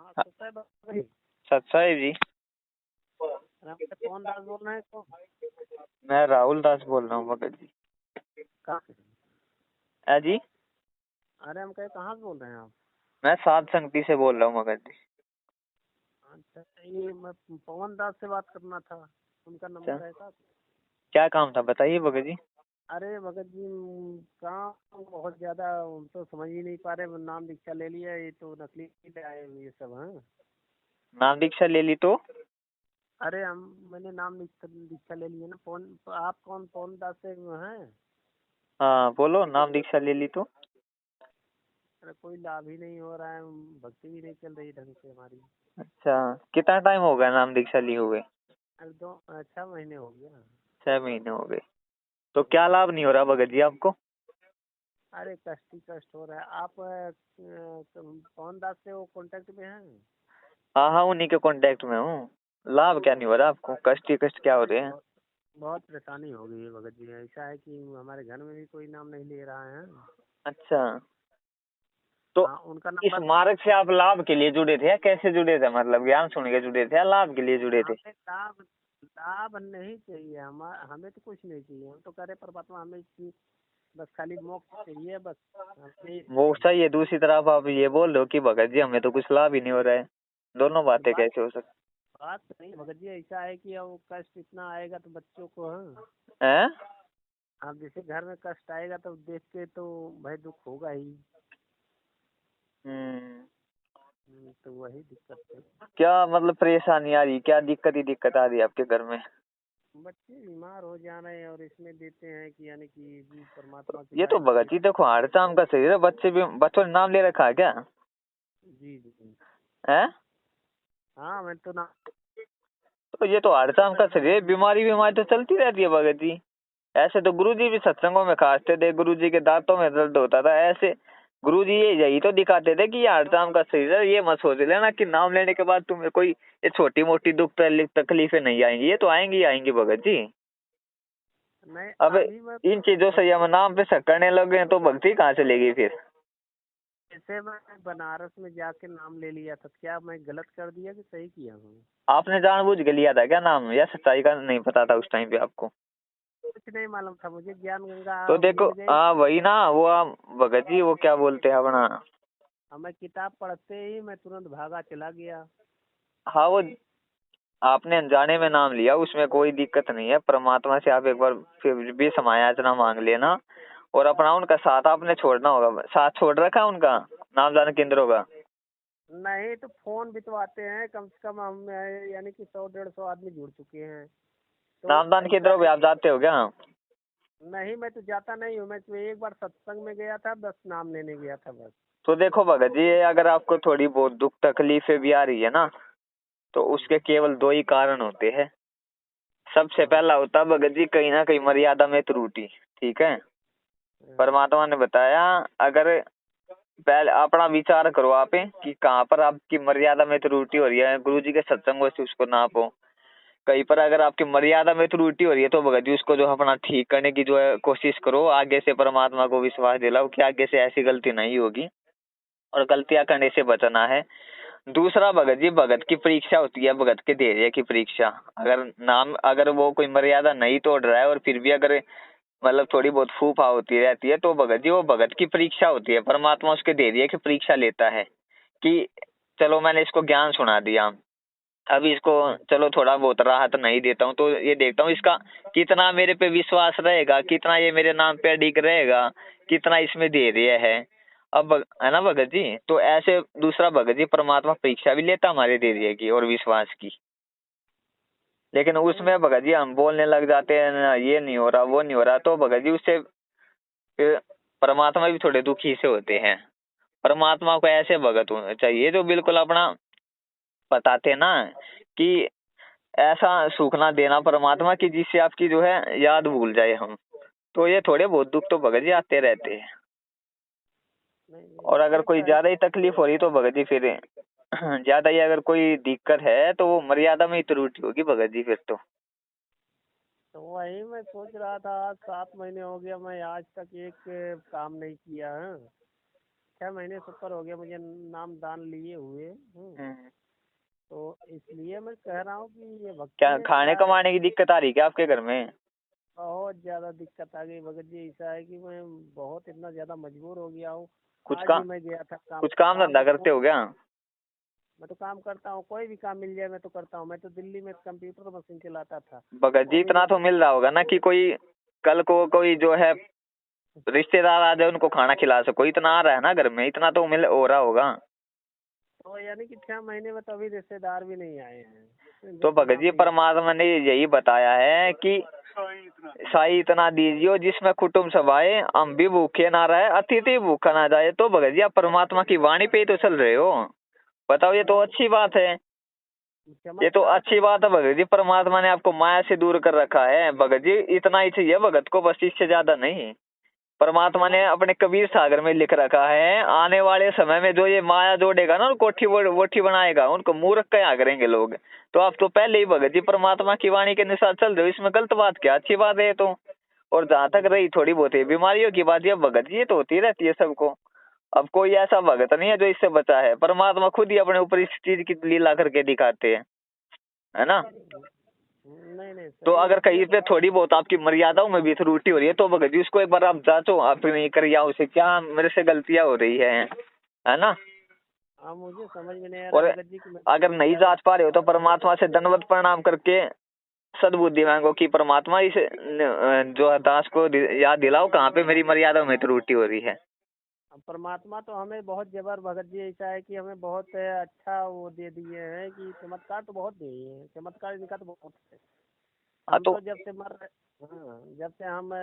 हाँ सत्य भाई। सत्सा है जी। राम से कौन दास बोल रहे हैं? कौन? मैं राहुल दास बोल रहा हूँ भगत जी। कहाँ से? है जी। अरे हम कहे कहाँ से बोल रहे हैं आप? मैं सात संगति से बोल रहा हूँ भगत जी। अच्छा, ये मैं पवन दास से बात करना था, उनका अच्छा, नंबर है का? क्या काम था बताइए भगत जी। अरे भगत जी, काम बहुत ज्यादा, हम तो समझ ही नहीं पा रहे। नाम दीक्षा ले लिया, ये तो नकली ले आए हैं ये सब। हाँ, नाम दीक्षा ले ली तो? अरे मैंने नाम दीक्षा ले लिया ना। आप कौन पवन दास से हैं? हाँ बोलो, नाम दीक्षा ले ली तो? अरे कोई लाभ ही नहीं हो रहा है, भक्ति भी नहीं चल रही ढंग से हमारी। अच्छा, कितना टाइम हो गया नाम दीक्षा लिए हुए? अरे 6 महीने हो गया। 6 महीने हो गए। तो क्या लाभ नहीं हो रहा भगत जी आपको? अरे कष्ट ही कष्ट हो रहा है। आप पवन दास से वो कांटेक्ट में हैं? हाँ हाँ, उन्हीं के कांटेक्ट में हूँ। लाभ क्या नहीं हो रहा आपको? कष्ट ही कष्ट क्या हो अरे रहे हैं? बहुत बहुत परेशानी हो गई है भगत जी। ऐसा है कि हमारे घर में भी कोई नाम नहीं ले रहा है। अच्छा, तो हाँ, उनका इस नंबर। मार्ग से आप लाभ के लिए जुड़े थे या कैसे जुड़े थे? मतलब ज्ञान सुन के जुड़े थे या लाभ के लिए जुड़े थे? हमें लाभ लाभ नहीं चाहिए, हमें तो कुछ नहीं चाहिए। हम तो कह रहे परमात्मा हमें बस खाली मोक्ष चाहिए बस। हमें वो सही है, दूसरी तरफ आप ये बोल रहे हो कि भगत जी हमें तो कुछ लाभ ही नहीं हो रहा है। दोनों बातें बात कैसे हो सकती बात नहीं भगत जी, ऐसा है कि अब कष्ट इतना आएगा तो बच्चों को। हाँ, हैं? अब जैसे घर में कष्ट आएगा तो देख के तो भाई दुख होगा ही। हम्म। तो वही दिक्कत है। क्या मतलब परेशानी आ रही? क्या दिक्कत ही दिक्कत आ रही है आपके घर में? बच्चे बीमार हो जा रहे हैं और इसमें देते हैं कि यानी कि परमात्मा की ये तो लाइन भगत से। जी देखो, हर काम का शरीर है। बच्चे भी, बच्चों ने नाम ले रखा है क्या? जी जी जी। है? हाँ, मैं तो ना। तो ये तो हर काम का शरीर है। बीमारी बीमारी तो चलती रहती है भगत जी। ऐसे तो गुरुजी भी सत्संगों में खासते थे, गुरुजी के दांतों में दर्द होता था। ऐसे गुरुजी यही तो दिखाते थे कि ये हड़ताम का शरीर है। ये मत सोच लेना कि नाम लेने के बाद तुम्हें कोई ये छोटी मोटी दुख तकलीफें नहीं आएंगी। ये तो आएंगी आएंगी भगत जी। नहीं, अब अभी मैं इन चीजों से हम नाम पे शक करने लगे हैं तो भक्ति कहाँ से लेगी फिर? जैसे मैं बनारस में जाके नाम ले लिया था, क्या मैं गलत कर दिया कि सही किया हूँ? आपने जानबूझ के लिया था क्या नाम, या सच्चाई का नहीं पता था उस टाइम पे आपको? कुछ नहीं मालूम था मुझे, ज्ञान गंगा तो देखो, मिल गई। हाँ वही ना, वो आप भगत जी वो क्या बोलते हैं अपना। और मैं किताब पढ़ते ही मैं तुरंत भागा चला गया। हाँ, वो आपने अनजाने में नाम लिया, उसमें कोई दिक्कत नहीं है। परमात्मा से आप एक बार फिर भी समायाचना मांग लेना। और अपना उनका साथ आपने छोड़ना होगा। साथ छोड़ रखा है उनका, नाम दान केंद्रों का? नहीं तो फोन भी तो आते हैं, कम से कम हम यानी कि 100-150 आदमी जुड़ चुके हैं। तो नाम दान ऐसा केंद्रों पे है। आप जाते हो क्या? नहीं, मैं तो जाता नहीं हूँ। मैं तो एक बार सत्संग में गया था, बस नाम लेने गया था बस। तो देखो भगत जी, अगर आपको थोड़ी बहुत दुख तकलीफें भी आ रही है ना, तो उसके केवल दो ही कारण होते हैं। सबसे हाँ, पहला होता है भगत जी, कहीं ना कहीं मर्यादा में त्रुटि। ठीक है? हाँ, परमात्मा ने बताया, अगर पहले अपना विचार करो आप कि कहाँ पर आपकी मर्यादा में त्रुटि हो रही है, गुरु जी के सत्संगों से उसको नापो। कहीं पर अगर आपकी मर्यादा में त्रुटि हो रही है तो भगत जी उसको जो अपना ठीक करने की जो है कोशिश करो। आगे से परमात्मा को विश्वास दिलाओ कि आगे से ऐसी गलती नहीं होगी और गलतियां करने से बचना है। दूसरा भगत जी, भगत की परीक्षा होती है, भगत के धैर्य की परीक्षा। अगर वो कोई मर्यादा नहीं तोड़ रहा है और फिर भी अगर मतलब थोड़ी बहुत फूफा होती रहती है तो भगत जी वो भगत की परीक्षा होती है। परमात्मा उसके धैर्य की परीक्षा लेता है कि चलो मैंने इसको ज्ञान सुना दिया, अभी इसको चलो थोड़ा बहुत राहत नहीं देता हूँ तो ये देखता हूँ इसका कितना मेरे पे विश्वास रहेगा, कितना ये मेरे नाम पे अडिग रहेगा, कितना इसमें धैर्य है। अब है ना भगत जी, तो ऐसे दूसरा भगत जी परमात्मा परीक्षा भी लेता हमारे धैर्य की और विश्वास की। लेकिन नहीं, उसमें भगत जी हम बोलने लग जाते हैं ना, ये नहीं हो रहा वो नहीं हो रहा, तो भगत जी उससे फिर परमात्मा भी थोड़े दुखी से होते हैं। परमात्मा को ऐसे भगत होना चाहिए जो बिल्कुल अपना बताते ना कि ऐसा सुख ना देना परमात्मा की जिससे आपकी जो है याद भूल जाए हम। तो ये थोड़े बहुत दुख तो भगत जी आते रहते हैं। नहीं, और नहीं, अगर ये तो कोई है। ज्यादा ही तकलीफ हो रही तो भगत जी फिर ज्यादा ही अगर कोई दिक्कत है तो वो मर्यादा में ही त्रुटि होगी भगत जी फिर तो। तो वही मैं सोच रहा था, आज 7 महीने हो गया, मैं आज तक एक काम नहीं किया है। 6 महीने से ऊपर हो गया मुझे नाम दान लिए हुए। तो इसलिए मैं कह रहा हूँ कि ये भक्ति क्या में खाने क्या कमाने की दिक्कत आ रही क्या आपके घर में? बहुत ज्यादा दिक्कत आ गई भगत जी। ऐसा है कि मैं बहुत इतना ज्यादा मजबूर हो गया हूँ। कुछ आज का ही मैं गया था काम कुछ काम काम धंधा पे करते हो क्या? मैं तो काम करता हूँ, कोई भी काम मिल जाए मैं तो करता हूँ। मैं तो दिल्ली में कंप्यूटर मशीन चलाता था। भगत जी और इतना तो मिल रहा होगा ना कि कोई कल को कोई जो है रिश्तेदार आ जाए उनको खाना खिला सको, इतना आ रहा है ना घर में, इतना तो मिल हो रहा होगा। तो यानी कि 6 महीने में तो अभी रिश्तेदार भी नहीं आए हैं तो भगत जितना जी मिल। परमात्मा ने यही बताया है कि साई इतना दीजियो जिसमें कुटुंब सब आए, हम भी भूखे ना रहे, अतिथि भूखा ना जाए। तो भगत जी आप परमात्मा की वाणी पे ही तो चल रहे हो, बताओ, ये तो अच्छी बात है। ये तो चमत्कार तो अच्छी बात है भगत जी, परमात्मा ने आपको माया से दूर कर रखा है। भगत जी इतना ही चाहिए भगत को, बस इससे ज्यादा नहीं। परमात्मा ने अपने कबीर सागर में लिख रखा है, आने वाले समय में जो ये माया जोड़ेगा ना, कोठी वोठी बनाएगा, उनको मूर्ख क्या करेंगे लोग। तो आप तो पहले ही भगत जी परमात्मा की वाणी के अनुसार चल रहे हो, इसमें गलत बात क्या, अच्छी बात है तो। और जहाँ तक रही थोड़ी बहुत ही बीमारियों की बात, ये भगत जी ये तो होती रहती है सबको। अब कोई ऐसा भगत नहीं है जो इससे बचा है, परमात्मा खुद ही अपने ऊपर इस चीज की लीला करके दिखाते हैं, है ना। नहीं नहीं तो सही अगर है। कहीं पे थोड़ी बहुत आपकी मर्यादाओं में भी त्रुटि हो रही है तो भगत जी उसको एक बार आप जांचो, अपनी क्रियाओं से क्या मेरे से गलतियां हो रही है ना। हाँ मुझे समझ में नहीं आ रहा और है भगत जी कि मैं अगर नहीं क्या जांच पा रहे हो तो परमात्मा से दंडवत प्रणाम करके सद्बुद्धि मांगो कि परमात्मा इस जो है दास को याद दिलाओ कहाँ पे मेरी मर्यादा में त्रुटि हो रही है। परमात्मा तो हमें बहुत जबर भगत जी ऐसा है कि हमें बहुत अच्छा वो दे दिए हैं कि चमत्कार तो बहुत दिए हैं। चमत्कार इनका तो बहुत है। हाँ हम तो तो जब से हाँ जब से हम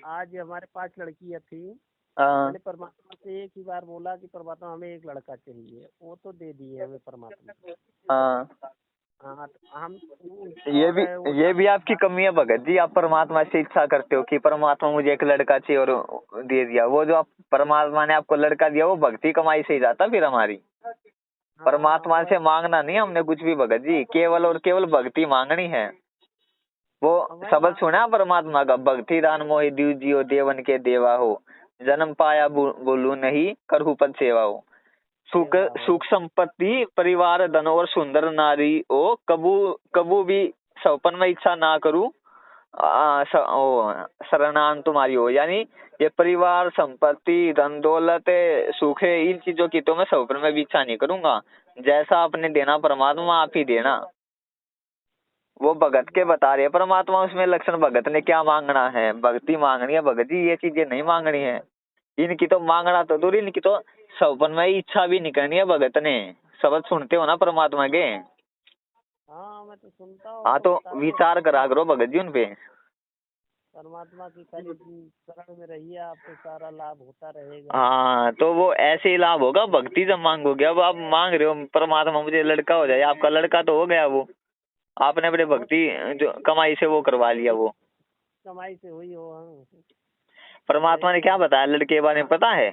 आज हमारे 5 लड़कियां थी। हाँ मैंने परमात्मा से एक ही बार बोला कि परमात्मा हमें एक लड़का चाहिए, वो तो दे दिए हमें परमात्मा। हाँ, हाँ तो हम ये और भी वो ये भी आपकी कमी है भगत जी, आप परमात्मा से इच्छा करते हो कि परमात्मा मुझे एक लड़का चाहिए और दे दिया। वो जो आप परमात्मा ने आपको लड़का दिया वो भक्ति कमाई से ही जाता फिर हमारी। हाँ परमात्मा वह से मांगना नहीं हमने कुछ भी भगत जी, केवल और केवल भक्ति मांगनी है। वो वही शब्द माँ। सुना परमात्मा का, भक्ति दान मोहि दीव जियो देवन के देवा हो, जन्म पाया बोलू नहीं करहु पद सेवा हो। सुख सेवा हो। सुख संपत्ति परिवार धन और सुंदर नारी ओ, कबू कबू भी सपन में इच्छा ना करूं, शरणान तुम्हारी हो। यानी ये परिवार संपत्ति धन दौलत सुख है, इन चीजों की तो मैं सपन में भी इच्छा नहीं करूंगा। जैसा आपने देना परमात्मा आप ही देना। वो भगत के बता रहे परमात्मा, उसमें लक्षण भगत ने क्या मांगना है, भक्ति मांगनी है भगत जी, ये चीजें नहीं मांगनी है। इनकी तो मांगना तो दूर, इनकी तो सपन में इच्छा भी नहीं करनी है भगत ने। शब्द सुनते हो ना परमात्मा के। हाँ मैं तो सुनता हूँ हाँ तो तो बताते हैं विचार करा करो भगत जी उन पे। परमात्मा की खाली शरण में रहिए, आपको सारा लाभ होता रहेगा। हाँ तो वो ऐसे ही लाभ होगा भक्ति जब मांगोगे। अब आप मांग रहे हो परमात्मा मुझे लड़का हो जाए, आपका लड़का तो हो गया, वो आपने अपने वो भक्ति जो कमाई से वो करवा लिया। वो कमाई से हुई हो। हाँ परमात्मा यही ने तो क्या है। बताया लड़के के बारे में पता है?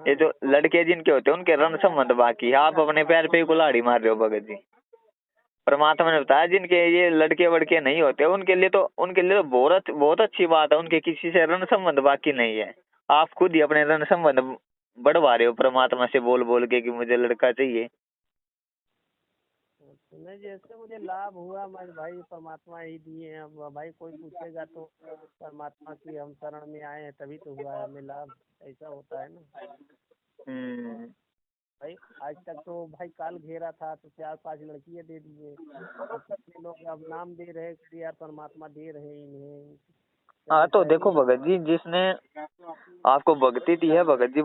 ये जो हाँ लड़के जिनके होते हैं उनके रण संबंध बाकी है, आप अपने पैर पे ही कुल्हाड़ी मार रहे हो भगत जी। परमात्मा ने बताया जिनके ये लड़के वड़के नहीं होते उनके लिए तो बहुत बहुत अच्छी बात है, उनके किसी से रण संबंध बाकी नहीं है। आप खुद ही अपने रण संबंध बढ़वा रहे हो परमात्मा से बोल बोल के कि मुझे लड़का चाहिए। नहीं जैसे मुझे लाभ हुआ मैं भाई परमात्मा ही दिए हैं। अब भाई कोई पूछेगा तो परमात्मा की हम शरण में आए हैं तभी तो हुआ है हमें लाभ। ऐसा होता है ना हम्म। भाई। आज तक तो भाई काल घेरा था तो 4-5 लड़कियां दे दिए। अब कितने लोग अब नाम दे रहे कि यार परमात्मा दे रहे हैं इन्हें। तो हाँ तो ऐसा है देखो कि भगत जी, जिसने आपको भक्ति दी है भगत जी,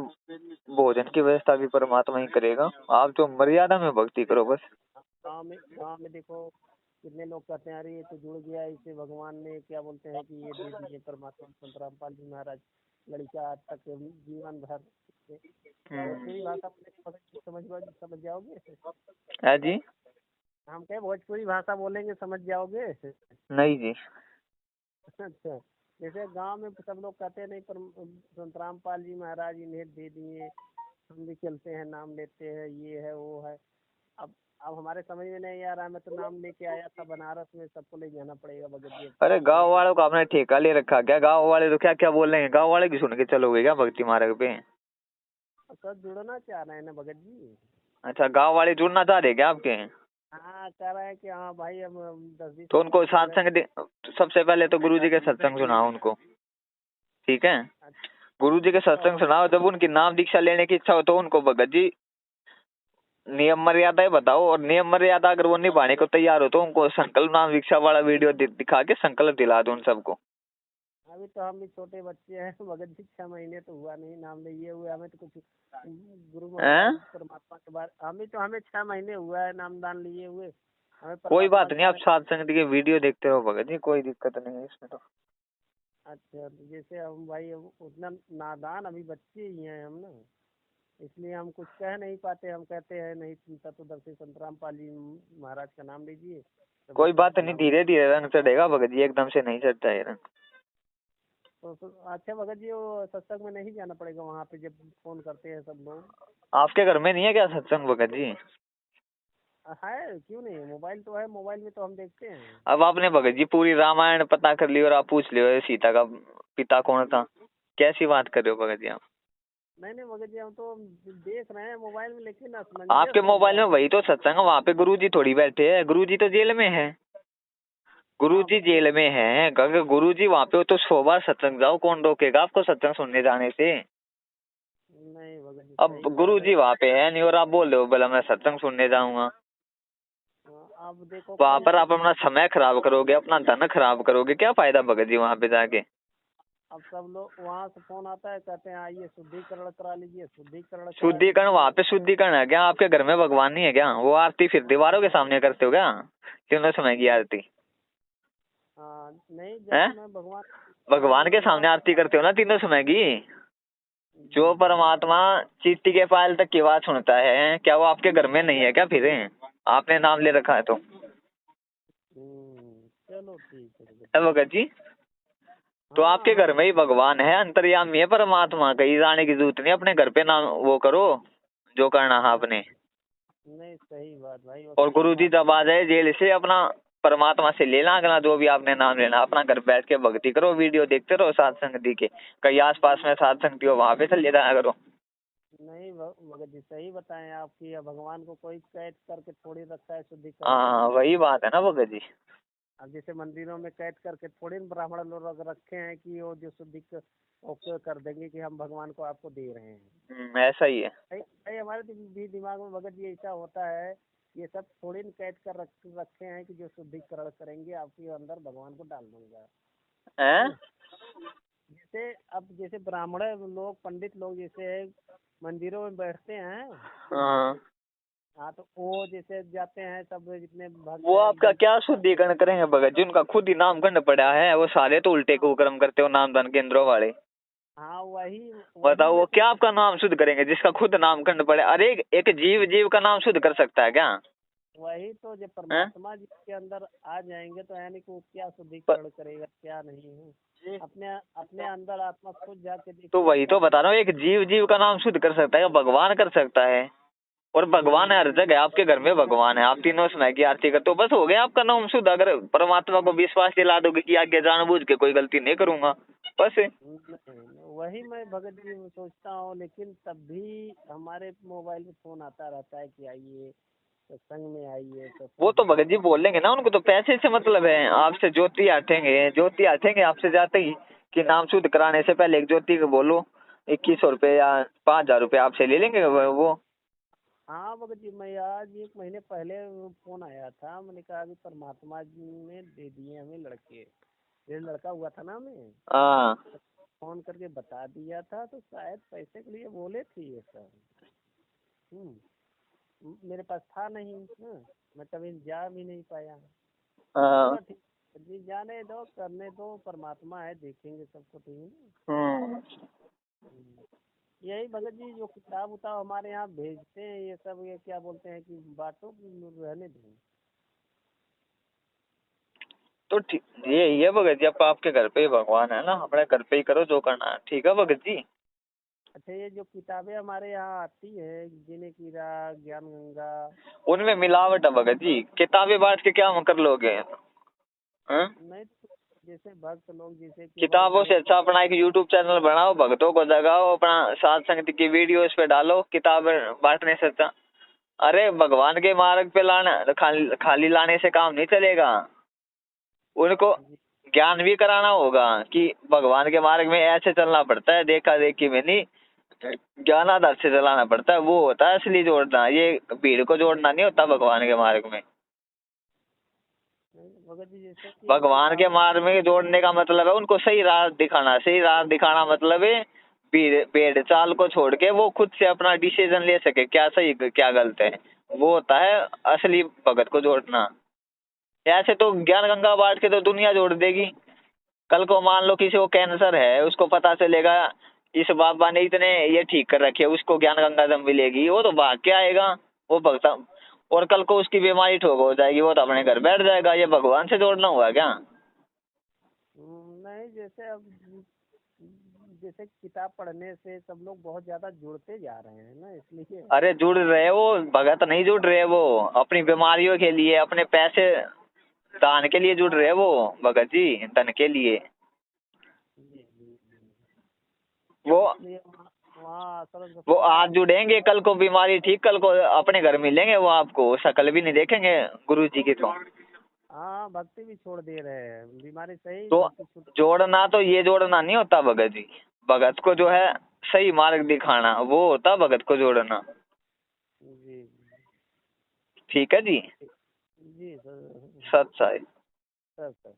भोजन की व्यवस्था भी परमात्मा ही करेगा। आप जो मर्यादा में भक्ति करो बस। गाँव में देखो कितने लोग कहते हैं अरे ये तो जुड़ गया इसे भगवान ने क्या बोलते हैं कि ये दे दिए परमात्मा संत रामपाल जी महाराज लड़का आज तक जीवन भर। भोजपुरी भाषा बोलेंगे समझ जाओगे। है जी? हम कहे भोजपुरी भाषा बोलेंगे समझ जाओगे। नहीं जी। अच्छा जैसे गांव में सब लोग कहते हैं नहीं पर संत रामपाल जी महाराज इन्हें दे दिए हम भी चलते हैं नाम लेते हैं ये है वो है। अब हमारे समझ में नहीं आ रहा है। मैं तो नाम लेके आया था बनारस में, सबको ले जाना पड़ेगा भगत जी। अरे गांव वालों का आपने ठेका ले रखा क्या? गांव वाले तो क्या क्या बोल रहे हैं, गांव वाले की सुन के चलोगे क्या भक्ति मार्ग पे? सब जुड़ना चाह रहे हैं ना भगत जी। अच्छा, गांव वाले जुड़ना चाह रहे क्या आपके? हाँ कह रहे हैं कि हाँ भाई हम 10-20 तो साल उनको से जुड़े हैं। सबसे पहले तो गुरुजी के सत्संग सुनाओ उनको, ठीक है? गुरुजी के अच्छा सत्संग सुनाओ, जब उनकी नाम दीक्षा लेने की इच्छा हो तो उनको भगत जी नियम मर्यादाएं बताओ, और नियम मर्यादा अगर वो निभाने को तैयार हो तो उनको संकल्प नाम दीक्षा वाला वीडियो दिखा के संकल्प दिला दो उन सबको। अभी तो हम भी छोटे बच्चे हैं भगत जी, 6 महीने तो हुआ नहीं नाम लिए हुए, हमें तो कुछ गुरु हैं? महाराज परमात्मा के बारे हमें 6 महीने हुआ है नामदान लिए हुए, हमें कोई परमात्मा बात के नहीं, आप बारे। सात संगत के वीडियो देखते रहो भगत जी, कोई दिक्कत नहीं है इसमें तो। अच्छा तो जैसे हम भाई अब उतना नादान अभी बच्चे ही हैं हम ना, इसलिए हम कुछ कह नहीं पाते, हम कहते हैं नहीं तत्वदर्शी संतराम पाल जी महाराज का नाम लीजिए तो कोई बच्चों बात को नहीं, नाम। धीरे धीरे रंग चढ़ेगा भगत जी, एकदम से नहीं चढ़ता है रंग। अच्छा भगत जी वो सत्संग में नहीं जाना पड़ेगा वहाँ पे जब फोन करते हैं सब लोग? आपके घर में नहीं है क्या सत्संग भगत जी? है क्यों नहीं है, मोबाइल तो है, मोबाइल में तो हम देखते हैं। अब आपने भगत जी पूरी रामायण पता कर ली और आप पूछ लियो सीता का पिता कौन था, कैसी बात कर रहे हो भगत जी आप? नहीं नहीं भगत जी हम तो देख रहे हैं मोबाइल में, लेकिन आपके असमंजस हो मोबाइल गया में है। वही तो सत्संग है, वहाँ पे गुरुजी थोड़ी बैठे हैं, गुरुजी तो जेल में है। हाँ गुरुजी जेल में है, अगर गुरुजी वहाँ पे हो तो 100 बार सत्संग जाओ, कौन रोकेगा आपको सत्संग सुनने जाने से? नहीं भगत जी अब सही बात है। गुरुजी वहाँ पे है नहीं और आप बोल रहे हो बोला मैं सत्संग सुनने जाऊंगा। अब देखो वहाँ कल पर से आप अपना समय खराब करोगे, अपना धन खराब करोगे, क्या फायदा भगत जी वहाँ पे जाके? अब सब लोग वहाँ से फोन आता है, कहते हैं आइए शुद्धिकरण करा लीजिए, शुद्धिकरण करा शुद्धिकरण? लीजिए। वहाँ पे शुद्धिकरण है क्या? आपके घर में भगवान नहीं है क्या? वो आरती फिर दीवारों के सामने करते हो क्या, तीनों समय की आरती? हाँ नहीं है, जब मैं भगवान भगवान के भगवान। सामने आरती करते हो ना तीनों समय की? जी जो जी जी। परमात्मा चींटी के पायल तक की बात सुनता है, क्या वो आपके घर में नहीं है क्या? फिर आपने नाम ले रखा है तो चलो ठीक है भगत है जी। भगत जी। तो हाँ आपके घर हाँ। में ही भगवान है, अंतर्यामी है परमात्मा, कहीं जाने की जरूरत नहीं, अपने घर पे नाम वो करो जो करना है आपने। नहीं सही बात भाई, वो तो और गुरुजी परमात्मा। जब आ जाए जेल से, अपना परमात्मा से लेना अगला जो भी आपने नाम लेना, अपना घर बैठ के भक्ति करो, वीडियो देखते रहो सात संगति के, कहीं आस पास में सात संगति हो वहां पे चले जाया करो। नहीं भगत जी सही बताएं आपकी, या भगवान को कोई कैद करके थोड़ी रखा है शुद्धिकरण हाँ करने के वही लिए। बात है ना भगत जी। अब जैसे मंदिरों में कैद करके थोड़ी न ब्राह्मण लोग रखे हैं कि वो जो शुद्धि ओके कर देंगे कि हम भगवान को आपको दे रहे हैं। ऐसा ही है। भाई भाई हमारे भी दिमाग में भगत जी ऐसा होता है, ये सब थोड़ी न कैद कर रखे हैं कि जो शुद्धिकरण करेंगे आपके अंदर भगवान को डाल दूंगा। हैं? हैं? जैसे अब जैसे ब्राह्मण लोग पंडित लोग जैसे मंदिरों में बैठते हैं। हाँ, हाँ तो वो जैसे जाते हैं सब जितने भक्त वो हैं आपका एकदम। क्या शुद्धिकरण करेंगे भगत जी, उनका खुद ही नामकंड पड़ा है, वो सारे तो उल्टे कुकर्म करते हो नामदान केंद्रों वाले। हाँ वही वही बताओ मैं वो सोच। क्या आपका नाम शुद्ध करेंगे जिसका खुद नामकंड पड़े? अरे एक जीव जीव का नाम शुद्ध कर सकता है क्या? वही तो जब हैं? परमात्मा जी के अंदर आ जाएंगे तो यानी कि वो क्या शुद्धिकरण करेगा क्या नहीं है, अपने अपने अंदर आत्मा खुद जाके तो देखिए वही क्या। तो बता रहा हूँ, एक जीव जीव का नाम शुद्ध कर सकता है, भगवान कर सकता है। और भगवान हर जगह, आपके घर में भगवान है, आप तीनों समय की आरती करते हो, बस हो गया आपका नाम शुद्ध। अगर परमात्मा को विश्वास दिला दोगे कि आगे जानबूझ के कोई गलती नहीं करूंगा, बस। वही मैं भगत जी सोचता हूँ, लेकिन तब भी हमारे मोबाइल में फोन आता रहता है कि आइए सत्संग में आइए वो सत्संग तो सुनिए। भगत जी बोल लेंगे ना, उनको तो पैसे से मतलब है, आपसे ज्योति हटेंगे, ज्योति हटेंगे आपसे जाते ही कि नाम शुद्ध कराने से पहले एक ज्योति को बोलो 2100 रुपये या 5000 रुपये आपसे ले लेंगे वो। हाँ भगत जी मैं आज 1 महीने पहले फोन आया था, मैंने कहा अभी परमात्मा जी ने दे दिए हमें लड़के, ये लड़का हुआ था ना हमें, हाँ, फोन करके बता दिया था तो शायद पैसे के लिए बोले थे ये सब। मेरे पास था नहीं ना, मैं कभी जा भी नहीं पाया। हाँ, चलो ठीक जी, जाने दो करने दो, परमात्मा है देखेंगे सबको, ठीक है ना। हम्म। यही भगत जी जो किताब उताब हमारे यहाँ भेजते हैं ये सब, ये क्या बोलते हैं कि बाटो रहने दें। तो ठीक, ये है भगत जी, अब आपके घर पे ही भगवान है ना, अपने घर पे ही करो जो करना है, ठीक है भगत जी। अच्छा ये जो किताबें हमारे यहाँ आती है जीने की राह ज्ञान गंगा। उनमें मिलावट है भगत जी, किताबें बांट के क्या कर लोगे? हाँ? नहीं जैसे भक्त लोग जैसे कि किताबों से अच्छा अपना एक यूट्यूब चैनल बनाओ, भक्तों को जगाओ, अपना साध संगति की वीडियो इस पे डालो, किताब बांटने से अच्छा। अरे भगवान के मार्ग पे लाना, खाली लाने से काम नहीं चलेगा। उनको जी ज्ञान भी कराना होगा कि भगवान के मार्ग में ऐसे चलना पड़ता है, देखा देखी में नहीं, ज्ञान आधार से चलाना पड़ता है। वो होता है असली जोड़ना, ये भीड़ को जोड़ना नहीं होता भगवान के मार्ग में। भगत जी जैसे कि भगवान के किताब। मार्ग में जोड़ने का मतलब है उनको सही राह दिखाना। सही राह दिखाना मतलब है भेड़ चाल को छोड़ के वो खुद से अपना डिसीजन ले सके, क्या सही क्या गलत है। वो होता है असली भगत को जोड़ना। ऐसे तो ज्ञान गंगा बांट के तो दुनिया जोड़ देगी। कल को मान लो किसी को कैंसर है, उसको पता चलेगा इस बाबा ने इतने ये ठीक कर रखे, उसको ज्ञान गंगा जब मिलेगी वो तो भाग के आएगा, वो भगता। और कल को उसकी बीमारी ठोक हो जाएगी, वो तो अपने घर बैठ जाएगा। ये भगवान से जोड़ना हुआ क्या? नहीं जैसे अब जैसे किताब पढ़ने से सब लोग बहुत ज्यादा जुड़ते जा रहे हैं ना, इसलिए। अरे जुड़ रहे वो भगत नहीं जुड़ रहे, वो अपनी बीमारियों के लिए, अपने पैसे दान के लिए जुड़ रहे वो भगत जी, धन के लिए। जी जी जी। वो इसलिए वहाँ वहाँ आश्रम वो सबसे आज बड़ा। जुड़ेंगे, कल को बीमारी ठीक, कल को अपने घर मिलेंगे, वो आपको शक्ल भी नहीं देखेंगे गुरु जी की। हाँ भक्ति भी छोड़ दे रहे हैं, बीमारी सही तो भक्ति छूट। जोड़ना तो ये जोड़ना नहीं होता भगत जी। भगत को जो है सही मार्ग दिखाना, वो होता भगत को जोड़ना। जी ठीक है जी। जी सर। सच है। Sir sir